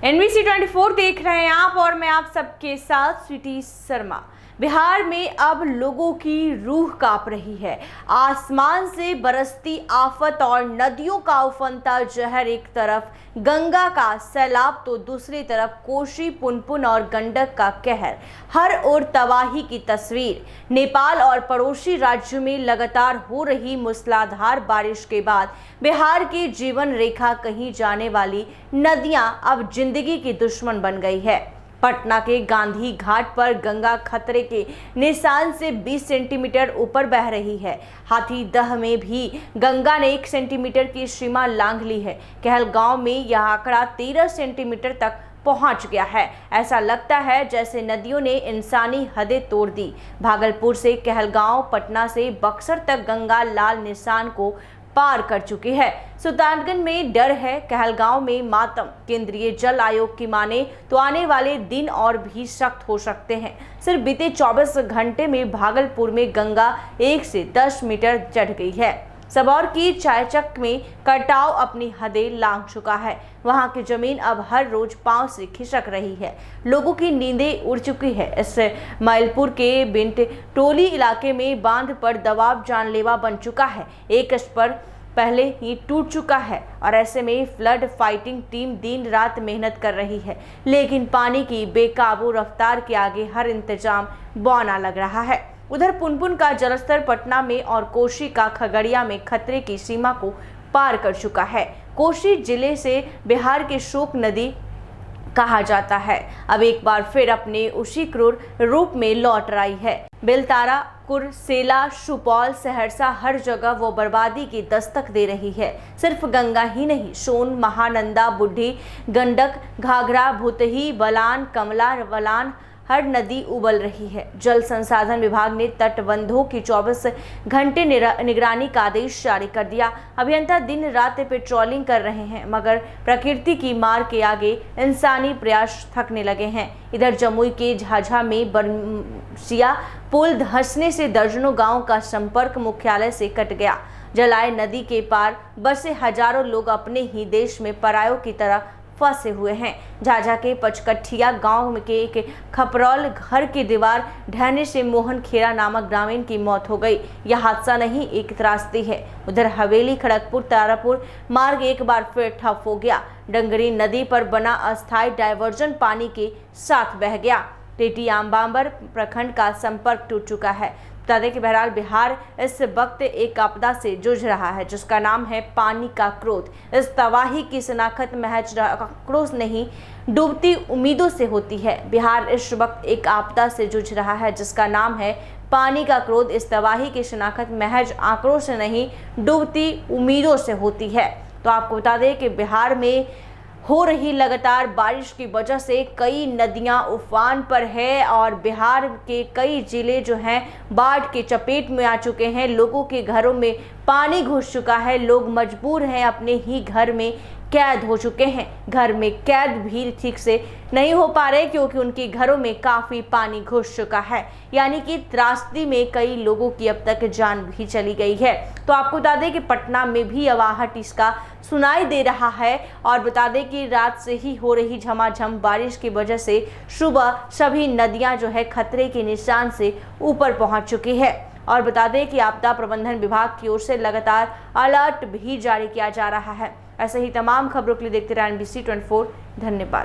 NBC 24 देख रहे हैं आप और मैं आप सबके साथ स्वीटी शर्मा। बिहार में अब लोगों की रूह कांप रही है। आसमान से बरसती आफत और नदियों का उफनता जहर, एक तरफ गंगा का सैलाब तो दूसरी तरफ कोसी, पुनपुन और गंडक का कहर। हर ओर तबाही की तस्वीर। नेपाल और पड़ोसी राज्यों में लगातार हो रही मूसलाधार बारिश के बाद बिहार की जीवन रेखा कहीं जाने वाली नदियां अब जिंदगी की दुश्मन बन गई है। पटना के गांधी घाट पर गंगा खतरे के निशान से 20 सेंटीमीटर ऊपर बह रही है। हाथीदह में भी गंगा ने 1 सेंटीमीटर की सीमा लांघ ली है। कहलगांव में यह आंकड़ा 13 सेंटीमीटर तक पहुंच गया है। ऐसा लगता है जैसे नदियों ने इंसानी हदें तोड़ दी। भागलपुर से कहलगांव, पटना से बक्सर तक गंगा लाल निशान को पार कर चुकी है। सुल्तानगंज में डर है, कहलगांव में मातम। केंद्रीय जल आयोग की माने तो आने वाले दिन और भी सख्त हो सकते हैं। सिर्फ बीते 24 घंटे में भागलपुर में गंगा 1 से 10 मीटर चढ़ गई है। सबौर की चायचक में कटाव अपनी हदें लांघ चुका है। वहां की जमीन अब हर रोज पांव से खिसक रही है। लोगों की नींदें उड़ चुकी है। इस माइलपुर के बिंट टोली इलाके में बांध पर दबाव जानलेवा बन चुका है। एक स्पर पहले ही टूट चुका है और ऐसे में फ्लड फाइटिंग टीम दिन रात मेहनत कर रही है, लेकिन पानी की बेकाबू रफ्तार के आगे हर इंतजाम बौना लग रहा है। उधर पुनपुन का जलस्तर पटना में और कोसी का खगड़िया में खतरे की सीमा को पार कर चुका है। कोसी जिले से बिहार की शोक नदी कहा जाता है, अब एक बार फिर अपने उसी क्रूर रूप में लौट रही है। बेलतारा, कुर्सेला, सुपौल, सहरसा, हर जगह वो बर्बादी की दस्तक दे रही है। सिर्फ गंगा ही नहीं, सोन, महानंदा, बुढ़ी, गंडक, घाघरा, भूतही, बलान, कमला, बलान, हर नदी उबल रही है। जल संसाधन विभाग ने तटबंधों की 24 घंटे निगरानी का आदेश जारी कर दिया। अभियंता दिन रात पेट्रोलिंग कर रहे हैं, मगर प्रकृति की मार के आगे इंसानी प्रयास थकने लगे हैं। इधर जमुई के झाझा में बरसिया पुल धंसने से दर्जनों गांव का संपर्क मुख्यालय से कट गया। जलाय नदी के पार बसे हजारों लोग अपने ही देश में परायों की तरह फंसे हुए हैं। झाझा के पचकठिया गांव के एक खपरौल घर की दीवार ढहने से मोहन खेरा नामक ग्रामीण की मौत हो गई। यह हादसा नहीं, एक त्रासदी है। उधर हवेली खड़गपुर तारापुर मार्ग एक बार फिर ठप हो गया। डंगरी नदी पर बना अस्थायी डायवर्जन पानी के साथ बह गया। टेटी आमबांबर प्रखंड का संपर्क टूट चुका है। बता दें कि बहरहाल बिहार इस वक्त एक आपदा से जूझ रहा है जिसका नाम है पानी का क्रोध। इस तबाही की शनाख्त महज आक्रोश नहीं, डूबती उम्मीदों से होती है। बिहार इस वक्त एक आपदा से जूझ रहा है जिसका नाम है पानी का क्रोध। इस तबाही की शनाख्त महज आक्रोश से नहीं, डूबती उम्मीदों से होती है। तो आपको बता दें कि बिहार में हो रही लगातार बारिश की वजह से कई नदियां उफान पर है और बिहार के कई जिले जो हैं बाढ़ के चपेट में आ चुके हैं। लोगों के घरों में पानी घुस चुका है। लोग मजबूर हैं, अपने ही घर में कैद हो चुके हैं। घर में कैद भी ठीक से नहीं हो पा रहे क्योंकि उनके घरों में काफ़ी पानी घुस चुका है। यानी कि त्रासदी में कई लोगों की अब तक जान भी चली गई है। तो आपको बता दें कि पटना में भी आवाहट इसका सुनाई दे रहा है और बता दें कि रात से ही हो रही झमाझम बारिश की वजह से सुबह सभी नदियां जो है खतरे के निशान से ऊपर पहुंच चुकी है। और बता दें कि आपदा प्रबंधन विभाग की ओर से लगातार अलर्ट भी जारी किया जा रहा है। ऐसे ही तमाम खबरों के लिए देखते रहिए NBC 24। धन्यवाद।